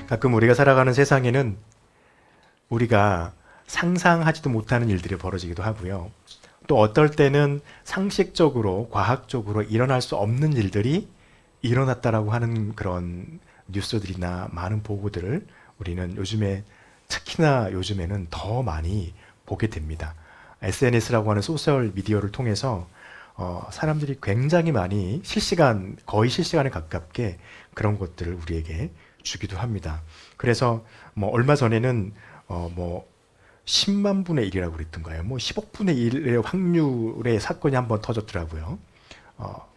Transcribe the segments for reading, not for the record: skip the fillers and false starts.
가끔 우리가 살아가는 세상에는 우리가 상상하지도 못하는 일들이 벌어지기도 하고요. 또 어떨 때는 상식적으로, 과학적으로 일어날 수 없는 일들이 일어났다라고 하는 그런 뉴스들이나 많은 보고들을 우리는 요즘에, 특히나 요즘에는 더 많이 보게 됩니다. SNS라고 하는 소셜 미디어를 통해서 사람들이 굉장히 많이 거의 실시간에 가깝게 그런 것들을 우리에게 주기도 합니다. 그래서 뭐 얼마 전에는 뭐 10만 분의 1이라고 그랬던가요? 뭐 10억 분의 1의 확률의 사건이 한번 터졌더라고요.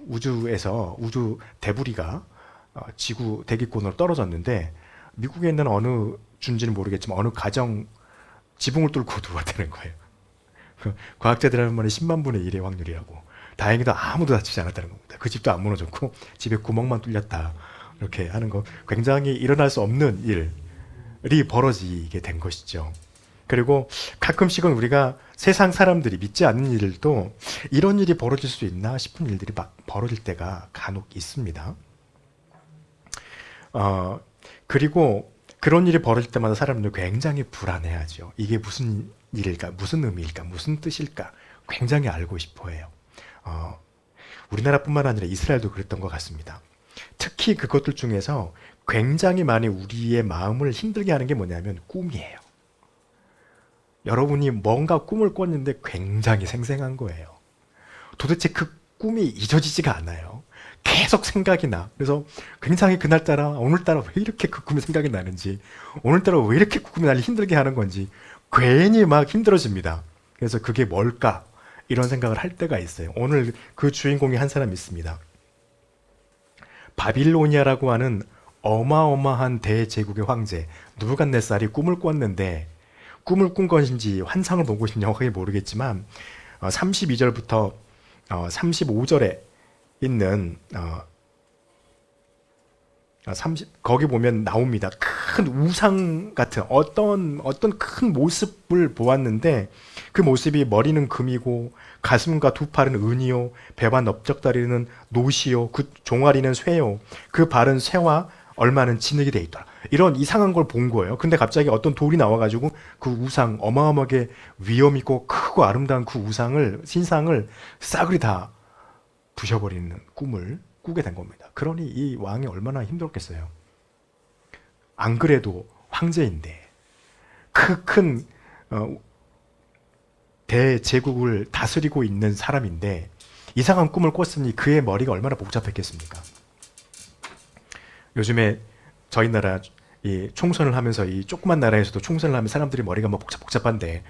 우주 데브리가 지구 대기권으로 떨어졌는데 미국에 있는 어느 준지는 모르겠지만 어느 가정 지붕을 뚫고 들어왔다는 거예요. 과학자들 하는 말이 10만 분의 1의 확률이라고. 다행히도 아무도 다치지 않았다는 겁니다. 그 집도 안 무너졌고 집에 구멍만 뚫렸다. 이렇게 하는 거 굉장히 일어날 수 없는 일이 벌어지게 된 것이죠. 그리고 가끔씩은 우리가 세상 사람들이 믿지 않는 일들도 이런 일이 벌어질 수 있나 싶은 일들이 막 벌어질 때가 간혹 있습니다. 그리고 그런 일이 벌어질 때마다 사람들 굉장히 불안해하죠. 이게 무슨 일일까? 무슨 의미일까? 무슨 뜻일까? 굉장히 알고 싶어 해요. 우리나라뿐만 아니라 이스라엘도 그랬던 것 같습니다. 특히 그것들 중에서 굉장히 많이 우리의 마음을 힘들게 하는 게 뭐냐면 꿈이에요. 여러분이 뭔가 꿈을 꿨는데 굉장히 생생한 거예요. 도대체 그 꿈이 잊어지지가 않아요. 계속 생각이 나. 그래서 굉장히 그날따라 오늘따라 왜 이렇게 그 꿈이 생각이 나는지, 오늘따라 왜 이렇게 그 꿈이 나를 힘들게 하는 건지 괜히 막 힘들어집니다. 그래서 그게 뭘까? 이런 생각을 할 때가 있어요. 오늘 그 주인공이 한 사람이 있습니다. 바빌로니아라고 하는 어마어마한 대제국의 황제 느부갓네살이 꿈을 꿨는데, 꿈을 꾼 것인지 환상을 본 것인지 정확하게 모르겠지만 32절부터 35절에 있는 거기 보면 나옵니다. 큰 우상 같은 어떤 큰 모습을 보았는데, 그 모습이 머리는 금이고 가슴과 두 팔은 은이요, 배와 넓적다리는 노시요, 그 종아리는 쇠요, 그 발은 쇠와 얼마는 진흙이 돼 있더라. 이런 이상한 걸 본 거예요. 근데 갑자기 어떤 돌이 나와가지고 그 우상, 어마어마하게 위험 있고 크고 아름다운 그 신상을 싸그리 다 부셔버리는 꿈을 꾸게 된 겁니다. 그러니 이 왕이 얼마나 힘들었겠어요. 안 그래도 황제인데 그 큰 대제국을 다스리고 있는 사람인데 이상한 꿈을 꿨으니 그의 머리가 얼마나 복잡했겠습니까? 요즘에 저희 나라 이 총선을 하면서, 이 조그만 나라에서도 총선을 하면 사람들이 머리가 뭐 복잡한데,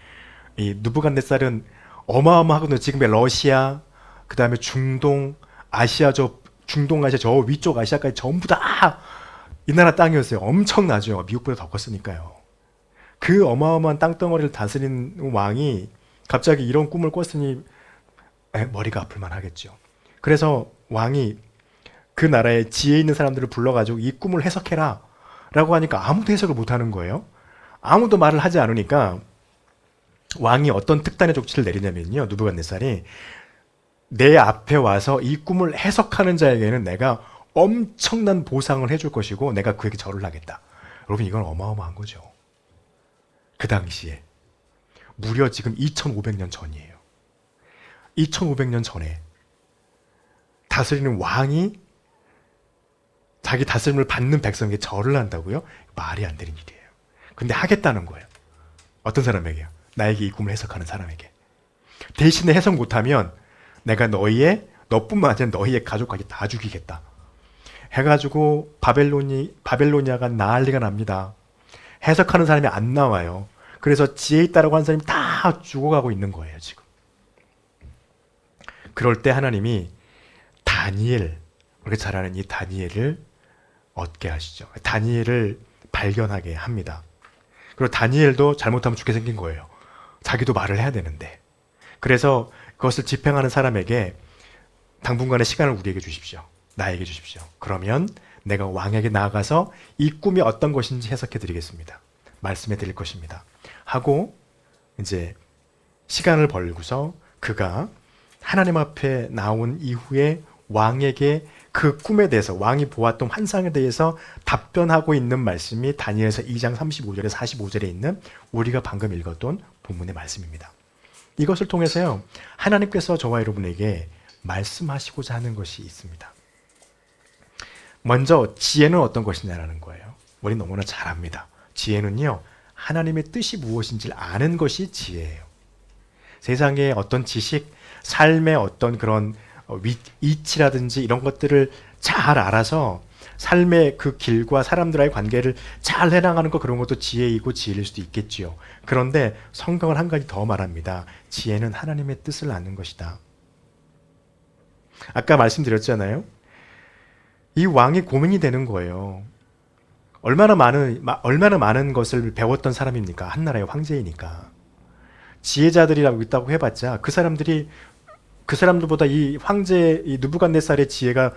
이 느부갓네살은 어마어마하거든요. 지금의 러시아, 그 다음에 중동 아시아, 저 위쪽 아시아까지 전부 다 이 나라 땅이었어요. 엄청나죠. 미국보다 더 컸으니까요. 그 어마어마한 땅덩어리를 다스린 왕이 갑자기 이런 꿈을 꿨으니 머리가 아플만 하겠죠. 그래서 왕이 그 나라에 지혜 있는 사람들을 불러가지고 이 꿈을 해석해라 라고 하니까 아무도 해석을 못하는 거예요. 아무도 말을 하지 않으니까 왕이 어떤 특단의 조치를 내리냐면요, 느부갓네살이 내 앞에 와서 이 꿈을 해석하는 자에게는 내가 엄청난 보상을 해줄 것이고 내가 그에게 절을 하겠다. 여러분, 이건 어마어마한 거죠. 그 당시에 무려 지금 2500년 전이에요. 2500년 전에 다스리는 왕이 자기 다스림을 받는 백성에게 절을 한다고요? 말이 안 되는 일이에요. 근데 하겠다는 거예요. 어떤 사람에게요? 나에게 이 꿈을 해석하는 사람에게. 대신에 해석 못하면 내가 너뿐만 아니라 너희의 가족까지 다 죽이겠다. 해가지고 바벨로니아가 난리가 납니다. 해석하는 사람이 안 나와요. 그래서 지혜 있다라고 하는 사람이 다 죽어가고 있는 거예요, 지금. 그럴 때 하나님이 다니엘, 우리가 잘 아는 이 다니엘을 얻게 하시죠. 다니엘을 발견하게 합니다. 그리고 다니엘도 잘못하면 죽게 생긴 거예요. 자기도 말을 해야 되는데. 그래서 그것을 집행하는 사람에게 당분간의 시간을 우리에게 주십시오. 나에게 주십시오. 그러면 내가 왕에게 나아가서 이 꿈이 어떤 것인지 해석해 드리겠습니다. 말씀해 드릴 것입니다. 하고 이제 시간을 벌고서 그가 하나님 앞에 나온 이후에 왕에게 그 꿈에 대해서 왕이 보았던 환상에 대해서 답변하고 있는 말씀이 다니엘서 2장 35절에 45절에 있는 우리가 방금 읽었던 본문의 말씀입니다. 이것을 통해서요, 하나님께서 저와 여러분에게 말씀하시고자 하는 것이 있습니다. 먼저 지혜는 어떤 것이냐라는 거예요. 우리 너무나 잘 압니다. 지혜는요, 하나님의 뜻이 무엇인지를 아는 것이 지혜예요. 세상의 어떤 지식, 삶의 어떤 그런 이치라든지 이런 것들을 잘 알아서 삶의 그 길과 사람들과의 관계를 잘 해나가는 것, 그런 것도 지혜이고 지혜일 수도 있겠지요. 그런데 성경은 한 가지 더 말합니다. 지혜는 하나님의 뜻을 아는 것이다. 아까 말씀드렸잖아요. 이 왕이 고민이 되는 거예요. 얼마나 많은 것을 배웠던 사람입니까? 한 나라의 황제이니까. 지혜자들이라고 있다고 해봤자 그 사람들보다 이 황제 이 느부갓네살의 지혜가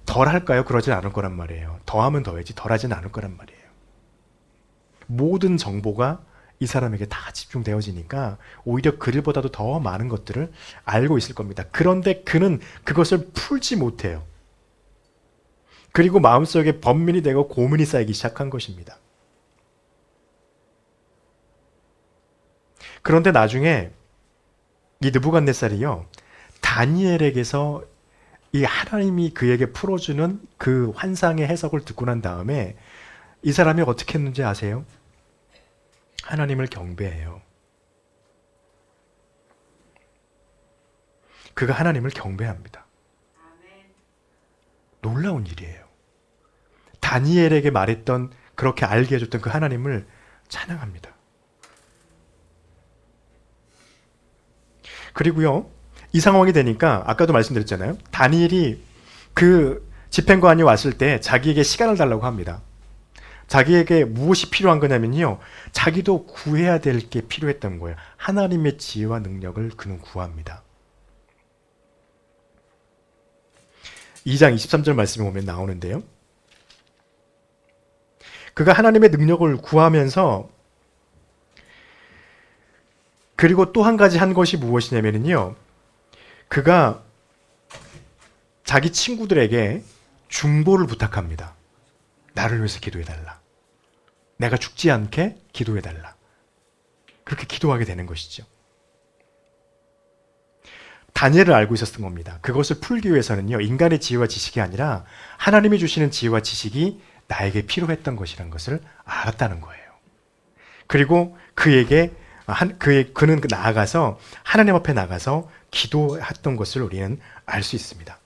덜할까요? 그러진 않을 거란 말이에요. 더하면 더해지 덜하진 않을 거란 말이에요. 모든 정보가 이 사람에게 다 집중되어지니까 오히려 그들보다도 더 많은 것들을 알고 있을 겁니다. 그런데 그는 그것을 풀지 못해요. 그리고 마음속에 번민이 되고 고민이 쌓이기 시작한 것입니다. 그런데 나중에 이 느부갓네살이요, 다니엘에게서 이 하나님이 그에게 풀어주는 그 환상의 해석을 듣고 난 다음에 이 사람이 어떻게 했는지 아세요? 하나님을 경배해요. 그가 하나님을 경배합니다. 놀라운 일이에요. 다니엘에게 말했던, 그렇게 알게 해줬던 그 하나님을 찬양합니다. 그리고요, 이 상황이 되니까 아까도 말씀드렸잖아요. 다니엘이 그 집행관이 왔을 때 자기에게 시간을 달라고 합니다. 자기에게 무엇이 필요한 거냐면요, 자기도 구해야 될 게 필요했던 거예요. 하나님의 지혜와 능력을 그는 구합니다. 2장 23절 말씀에 보면 나오는데요, 그가 하나님의 능력을 구하면서, 그리고 또 한 가지 한 것이 무엇이냐면요, 그가 자기 친구들에게 중보를 부탁합니다. 나를 위해서 기도해달라. 내가 죽지 않게 기도해달라. 그렇게 기도하게 되는 것이죠. 다니엘을 알고 있었던 겁니다. 그것을 풀기 위해서는요, 인간의 지혜와 지식이 아니라 하나님이 주시는 지혜와 지식이 나에게 필요했던 것이라는 것을 알았다는 거예요. 그리고 그는 나아가서 하나님 앞에 나가서 기도했던 것을 우리는 알 수 있습니다.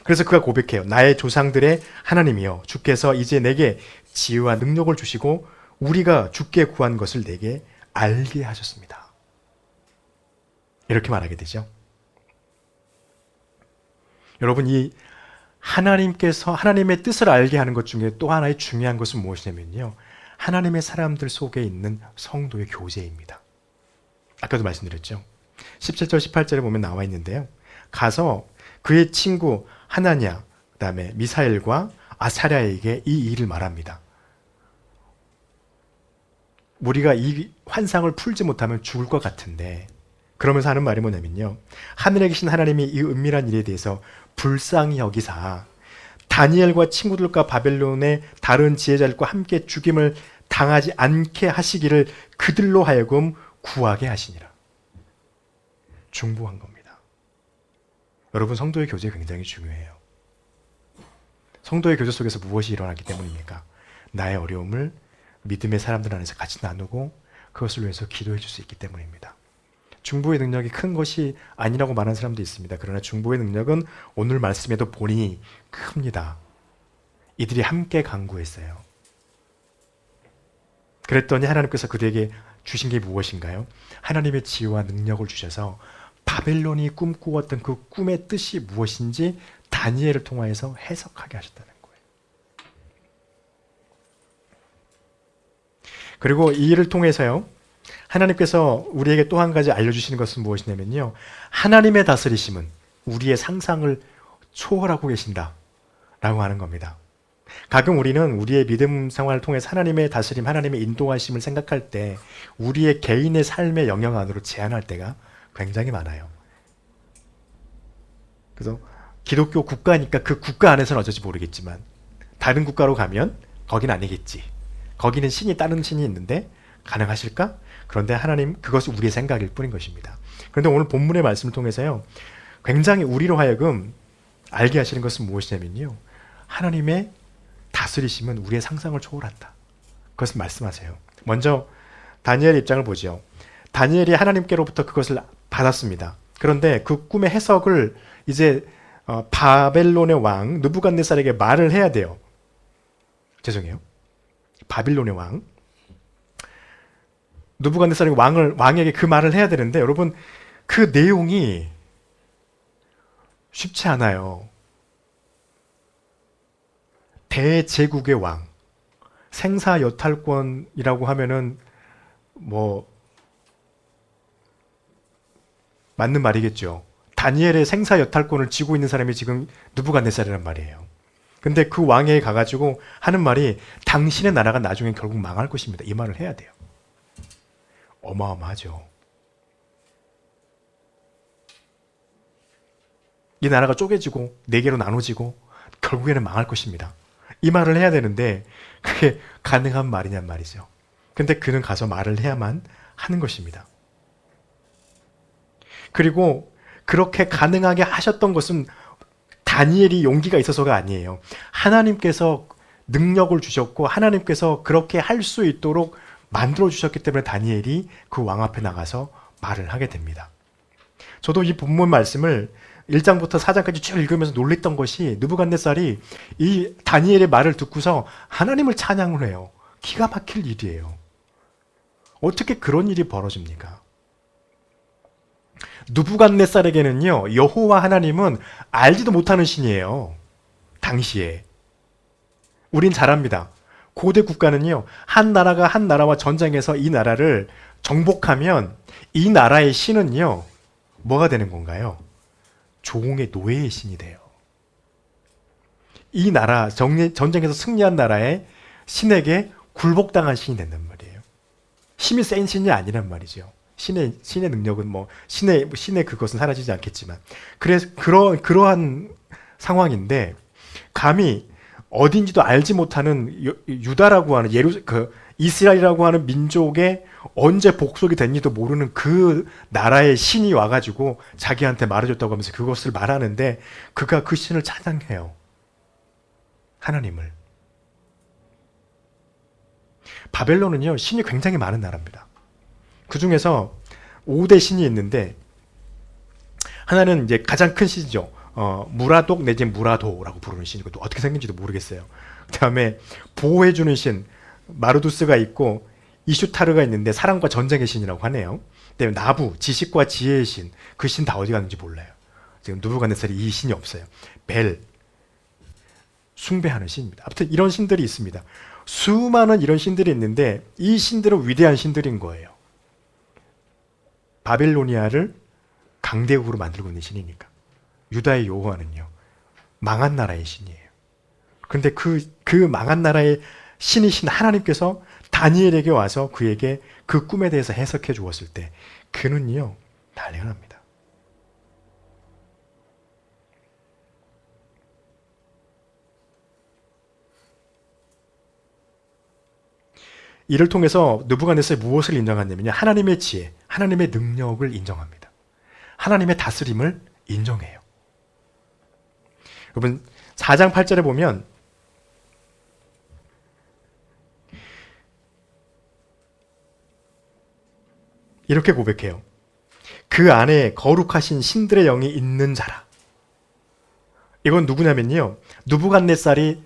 그래서 그가 고백해요. 나의 조상들의 하나님이여, 주께서 이제 내게 지혜와 능력을 주시고 우리가 주께 구한 것을 내게 알게 하셨습니다. 이렇게 말하게 되죠. 여러분, 이 하나님의 뜻을 알게 하는 것 중에 또 하나의 중요한 것은 무엇이냐면요, 하나님의 사람들 속에 있는 성도의 교제입니다. 아까도 말씀드렸죠. 17절 18절에 보면 나와 있는데요, 가서 그의 친구 하나냐, 그 다음에 미사엘과 아사랴에게 이 일을 말합니다. 우리가 이 환상을 풀지 못하면 죽을 것 같은데, 그러면서 하는 말이 뭐냐면요, 하늘에 계신 하나님이 이 은밀한 일에 대해서 불쌍히 여기사 다니엘과 친구들과 바벨론의 다른 지혜자들과 함께 죽임을 당하지 않게 하시기를 그들로 하여금 구하게 하시니라. 중보한 겁니다. 여러분, 성도의 교제 굉장히 중요해요. 성도의 교제 속에서 무엇이 일어나기 때문입니까? 나의 어려움을 믿음의 사람들 안에서 같이 나누고 그것을 위해서 기도해 줄 수 있기 때문입니다. 중보의 능력이 큰 것이 아니라고 말하는 사람도 있습니다. 그러나 중보의 능력은 오늘 말씀에도 보니 큽니다. 이들이 함께 간구했어요. 그랬더니 하나님께서 그들에게 주신 게 무엇인가요? 하나님의 지혜와 능력을 주셔서 바벨론이 꿈꾸었던 그 꿈의 뜻이 무엇인지 다니엘을 통하여서 해석하게 하셨다는 거예요. 그리고 이 일을 통해서요, 하나님께서 우리에게 또 한 가지 알려주시는 것은 무엇이냐면요, 하나님의 다스리심은 우리의 상상을 초월하고 계신다 라고 하는 겁니다. 가끔 우리는 우리의 믿음 생활을 통해서 하나님의 다스림, 하나님의 인도하심을 생각할 때 우리의 개인의 삶의 영역 안으로 제한할 때가 굉장히 많아요. 그래서 기독교 국가니까 그 국가 안에서는 어쩔지 모르겠지만 다른 국가로 가면 거긴 아니겠지. 거기는 신이 다른 신이 있는데 가능하실까? 그런데 하나님 그것이 우리의 생각일 뿐인 것입니다. 그런데 오늘 본문의 말씀을 통해서요. 굉장히 우리로 하여금 알게 하시는 것은 무엇이냐면요. 하나님의 다스리심은 우리의 상상을 초월한다. 그것을 말씀하세요. 먼저 다니엘의 입장을 보죠. 다니엘이 하나님께로부터 그것을 받았습니다. 그런데 그 꿈의 해석을 이제 바벨론의 왕 느부갓네살에게 말을 해야 돼요. 죄송해요. 바빌론의 왕 느부갓네살이 왕에게 그 말을 해야 되는데 여러분 그 내용이 쉽지 않아요. 대제국의 왕 생사여탈권이라고 하면은 뭐 맞는 말이겠죠. 다니엘의 생사여탈권을 쥐고 있는 사람이 지금 느부갓네살이란 말이에요. 근데 그 왕에게 가가지고 하는 말이 당신의 나라가 나중에 결국 망할 것입니다. 이 말을 해야 돼요. 어마어마하죠. 이 나라가 쪼개지고 네 개로 나눠지고 결국에는 망할 것입니다. 이 말을 해야 되는데 그게 가능한 말이냔 말이죠. 근데 그는 가서 말을 해야만 하는 것입니다. 그리고 그렇게 가능하게 하셨던 것은 다니엘이 용기가 있어서가 아니에요. 하나님께서 능력을 주셨고 하나님께서 그렇게 할 수 있도록 만들어 주셨기 때문에 다니엘이 그 왕 앞에 나가서 말을 하게 됩니다. 저도 이 본문 말씀을 1장부터 4장까지 쭉 읽으면서 놀랬던 것이 느부갓네살이 이 다니엘의 말을 듣고서 하나님을 찬양을 해요. 기가 막힐 일이에요. 어떻게 그런 일이 벌어집니까? 느부갓네살에게는요, 여호와 하나님은 알지도 못하는 신이에요. 당시에. 우린 잘 압니다. 고대 국가는요, 한 나라가 한 나라와 전쟁해서 이 나라를 정복하면 이 나라의 신은요, 뭐가 되는 건가요? 종의 노예의 신이 돼요. 이 나라, 전쟁에서 승리한 나라의 신에게 굴복당한 신이 된단 말이에요. 힘이 센 신이 아니란 말이죠. 신의 능력은 신의 그것은 사라지지 않겠지만. 그래서 그러한 상황인데, 감히 어딘지도 알지 못하는 유다라고 하는 이스라엘이라고 하는 민족의 언제 복속이 됐는지도 모르는 그 나라의 신이 와가지고 자기한테 말해줬다고 하면서 그것을 말하는데 그가 그 신을 찬양해요. 하나님을. 바벨론은요, 신이 굉장히 많은 나라입니다. 그 중에서 5대 신이 있는데 하나는 이제 가장 큰 신이죠. 무라독 내지 무라도라고 부르는 신이고 또 어떻게 생긴지도 모르겠어요. 그 다음에 보호해주는 신 마르두스가 있고 이슈타르가 있는데 사랑과 전쟁의 신이라고 하네요. 그다음에 나부 지식과 지혜의 신, 그 신 다 어디 갔는지 몰라요. 지금 느부갓네살이 이 신이 없어요. 벨 숭배하는 신입니다. 아무튼 이런 신들이 있습니다. 수많은 이런 신들이 있는데 이 신들은 위대한 신들인 거예요. 바빌로니아를 강대국으로 만들고 있는 신이니까. 유다의 여호와는요, 망한 나라의 신이에요. 그런데 그 망한 나라의 신이신 하나님께서 다니엘에게 와서 그에게 그 꿈에 대해서 해석해 주었을 때 그는요, 난리가 납니다. 이를 통해서 느부갓네살이 무엇을 인정하냐면요, 하나님의 지혜, 하나님의 능력을 인정합니다. 하나님의 다스림을 인정해요. 여러분 4장 8절에 보면 이렇게 고백해요. 그 안에 거룩하신 신들의 영이 있는 자라. 이건 누구냐면요, 느부갓네살이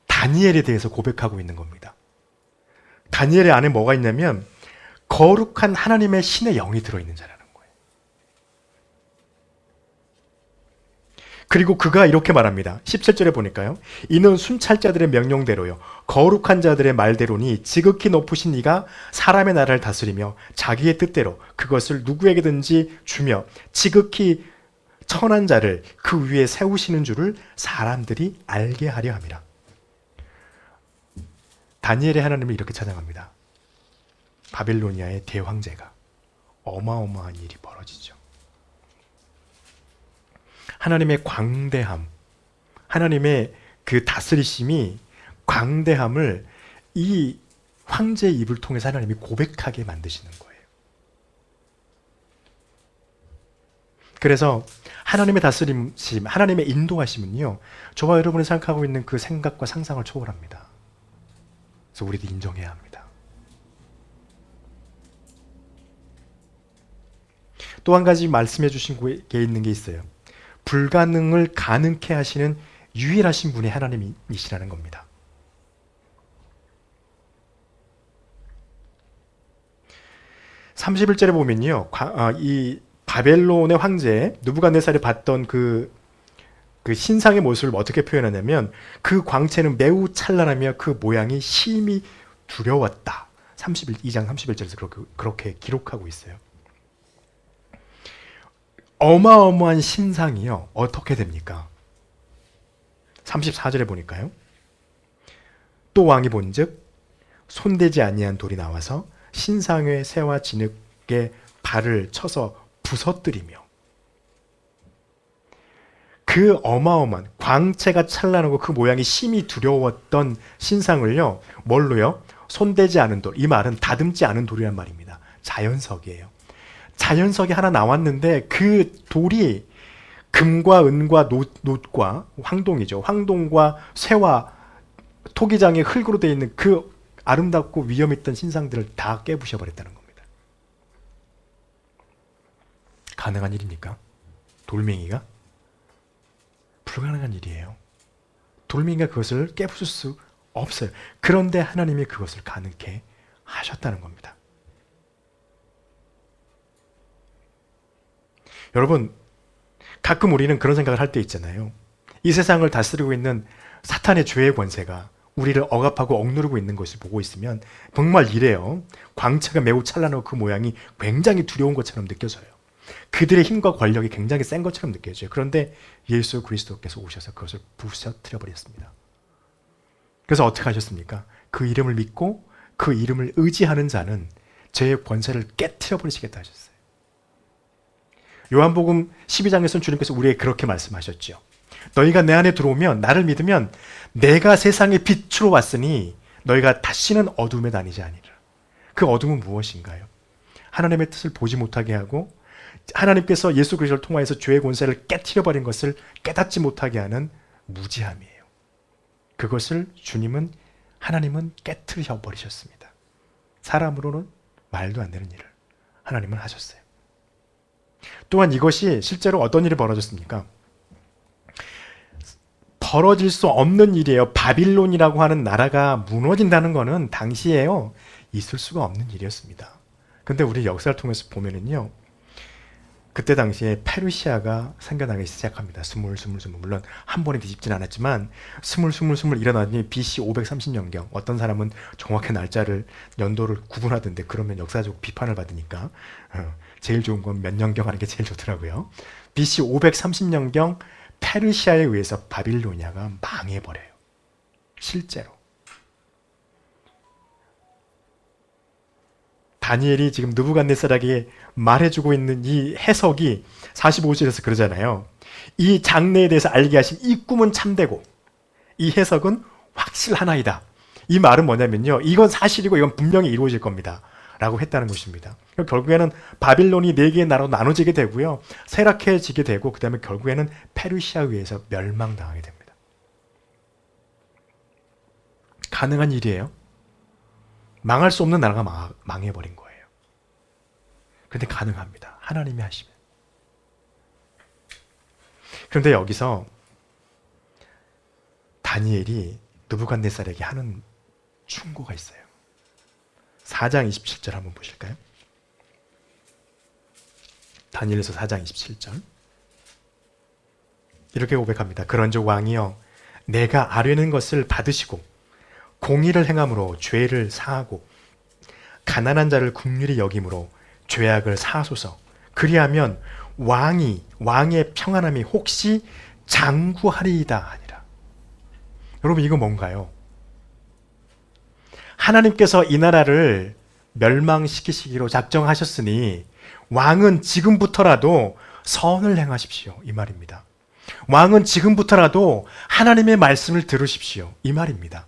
다니엘에 대해서 고백하고 있는 겁니다. 다니엘의 안에 뭐가 있냐면 거룩한 하나님의 신의 영이 들어있는 자라는 거예요. 그리고 그가 이렇게 말합니다. 17절에 보니까요. 이는 순찰자들의 명령대로요, 거룩한 자들의 말대로니 지극히 높으신 이가 사람의 나라를 다스리며 자기의 뜻대로 그것을 누구에게든지 주며 지극히 천한 자를 그 위에 세우시는 줄을 사람들이 알게 하려 함이라. 다니엘의 하나님을 이렇게 찬양합니다. 바빌로니아의 대황제가 어마어마한 일이 벌어지죠. 하나님의 광대함, 하나님의 그 다스리심이 광대함을 이 황제의 입을 통해서 하나님이 고백하게 만드시는 거예요. 그래서 하나님의 다스림심, 하나님의 인도하심은요, 저와 여러분이 생각하고 있는 그 생각과 상상을 초월합니다. 그래서 우리도 인정해야 합니다. 또 한 가지 말씀해 주신 게 있는 게 있어요. 불가능을 가능케 하시는 유일하신 분이 하나님이시라는 겁니다. (31절에) 보면요, 이 바벨론의 황제 느부갓네살이 봤던 그 신상의 모습을 어떻게 표현하냐면, 그 광채는 매우 찬란하며 그 모양이 심히 두려웠다. 2장 31절에서 그렇게 기록하고 있어요. 어마어마한 신상이요, 어떻게 됩니까? 34절에 보니까요, 또 왕이 본즉 손대지 아니한 돌이 나와서 신상의 새와 진흙에 발을 쳐서 부서뜨리며, 그 어마어마한 광채가 찬란하고 그 모양이 심히 두려웠던 신상을요, 뭘로요? 손대지 않은 돌. 이 말은 다듬지 않은 돌이란 말입니다. 자연석이에요. 자연석이 하나 나왔는데 그 돌이 금과 은과 놋과 황동이죠. 황동과 쇠와 토기장의 흙으로 되어 있는 그 아름답고 위엄있던 신상들을 다 깨부셔버렸다는 겁니다. 가능한 일입니까? 돌멩이가? 불가능한 일이에요. 돌멩이가 그것을 깨부술 수 없어요. 그런데 하나님이 그것을 가능케 하셨다는 겁니다. 여러분, 가끔 우리는 그런 생각을 할 때 있잖아요. 이 세상을 다스리고 있는 사탄의 죄의 권세가 우리를 억압하고 억누르고 있는 것을 보고 있으면 정말 이래요. 광채가 매우 찬란하고 그 모양이 굉장히 두려운 것처럼 느껴져요. 그들의 힘과 권력이 굉장히 센 것처럼 느껴져요. 그런데 예수 그리스도께서 오셔서 그것을 부셔뜨려 버렸습니다. 그래서 어떻게 하셨습니까? 그 이름을 믿고 그 이름을 의지하는 자는 죄의 권세를 깨트려 버리시겠다 하셨어요. 요한복음 12장에서는 주님께서 우리에게 그렇게 말씀하셨죠. 너희가 내 안에 들어오면, 나를 믿으면 내가 세상의 빛으로 왔으니 너희가 다시는 어둠에 다니지 아니라. 그 어둠은 무엇인가요? 하나님의 뜻을 보지 못하게 하고 하나님께서 예수 그리스도를 통하여서 죄의 권세를 깨트려버린 것을 깨닫지 못하게 하는 무지함이에요. 그것을 하나님은 깨트려 버리셨습니다. 사람으로는 말도 안 되는 일을 하나님은 하셨어요. 또한 이것이 실제로 어떤 일이 벌어졌습니까? 벌어질 수 없는 일이에요. 바빌론이라고 하는 나라가 무너진다는 것은 당시에요, 있을 수가 없는 일이었습니다. 근데 우리 역사를 통해서 보면은요, 그때 당시에 페르시아가 생겨나기 시작합니다. 스물스물. 물론 한 번에 뒤집진 않았지만 스물스물 일어나더니 BC 530년경. 어떤 사람은 정확한 날짜를, 연도를 구분하던데 그러면 역사적 비판을 받으니까 제일 좋은 건 몇 년경 하는 게 제일 좋더라고요. BC 530년경 페르시아에 의해서 바빌로니아가 망해버려요. 실제로. 다니엘이 지금 느부갓네살에게 말해주고 있는 이 해석이 45절에서 그러잖아요. 이 장래에 대해서 알게 하신 이 꿈은 참되고 이 해석은 확실하나이다. 이 말은 뭐냐면요, 이건 사실이고 이건 분명히 이루어질 겁니다 라고 했다는 것입니다. 결국에는 바빌론이 4개의 나라로 나눠지게 되고요, 쇠락해지게 되고, 그 다음에 결국에는 페르시아에 의해서 멸망당하게 됩니다. 가능한 일이에요. 망할 수 없는 나라가 망해버린 거예요. 그런데 가능합니다. 하나님이 하시면. 그런데 여기서 다니엘이 느부갓네살에게 하는 충고가 있어요. 4장 27절 한번 보실까요? 다니엘서 4장 27절. 이렇게 고백합니다. 그런즉 왕이여, 내가 아뢰는 것을 받으시고 공의를 행함으로 죄를 사하고 가난한 자를 긍휼히 여김으로 죄악을 사하소서. 그리하면 왕의 평안함이 혹시 장구하리이다 하니라. 여러분, 이거 뭔가요? 하나님께서 이 나라를 멸망시키시기로 작정하셨으니 왕은 지금부터라도 선을 행하십시오, 이 말입니다. 왕은 지금부터라도 하나님의 말씀을 들으십시오. 이 말입니다.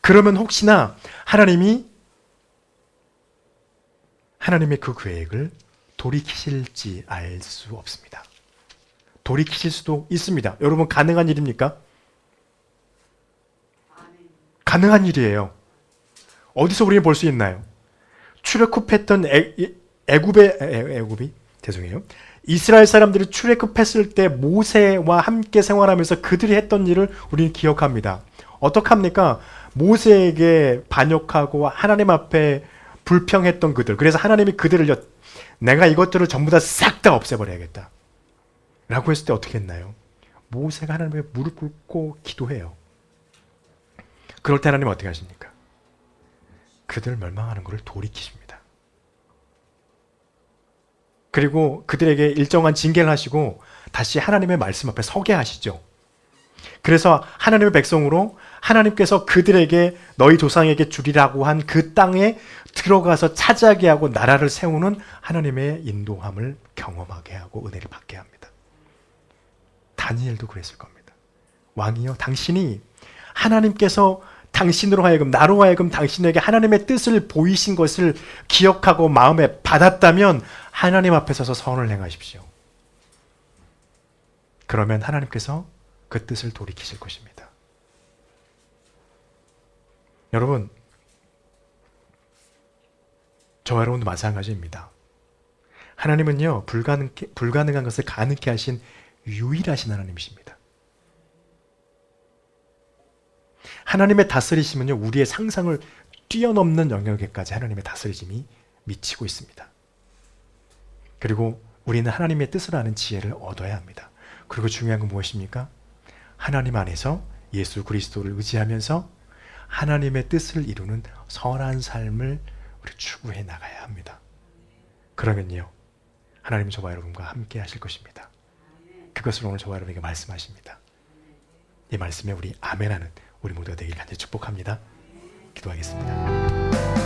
그러면 혹시나 하나님의 그 계획을 돌이키실지 알 수 없습니다. 돌이키실 수도 있습니다. 여러분, 가능한 일입니까? 가능한 일이에요. 어디서 우리는 볼 수 있나요? 출애굽했던 애굽이 죄송해요. 이스라엘 사람들이 출애굽했을 때 모세와 함께 생활하면서 그들이 했던 일을 우리는 기억합니다. 어떡합니까? 모세에게 반역하고 하나님 앞에 불평했던 그들. 그래서 하나님이 그들을 내가 이것들을 전부 다 싹 다 없애버려야겠다 라고 했을 때 어떻게 했나요? 모세가 하나님께 무릎 꿇고 기도해요. 그럴 때 하나님 어떻게 하십니까? 그들 멸망하는 것을 돌이키십니다. 그리고 그들에게 일정한 징계를 하시고 다시 하나님의 말씀 앞에 서게 하시죠. 그래서 하나님의 백성으로 하나님께서 그들에게 너희 조상에게 주리라고 한 그 땅에 들어가서 차지하게 하고 나라를 세우는 하나님의 인도함을 경험하게 하고 은혜를 받게 합니다. 다니엘도 그랬을 겁니다. 왕이여, 당신이 하나님께서 당신으로 하여금, 나로 하여금 당신에게 하나님의 뜻을 보이신 것을 기억하고 마음에 받았다면 하나님 앞에 서서 선을 행하십시오. 그러면 하나님께서 그 뜻을 돌이키실 것입니다. 여러분, 저와 여러분도 마찬가지입니다. 하나님은요, 불가능한 것을 가능케 하신 유일하신 하나님이십니다. 하나님의 다스리심은요, 우리의 상상을 뛰어넘는 영역에까지 하나님의 다스리심이 미치고 있습니다. 그리고 우리는 하나님의 뜻을 아는 지혜를 얻어야 합니다. 그리고 중요한 건 무엇입니까? 하나님 안에서 예수 그리스도를 의지하면서 하나님의 뜻을 이루는 선한 삶을 우리 추구해 나가야 합니다. 그러면요, 하나님 저와 여러분과 함께 하실 것입니다. 그것을 오늘 저와 여러분에게 말씀하십니다. 이 말씀에 우리 아멘하는 우리 모두가 되길 간절히 축복합니다. 기도하겠습니다.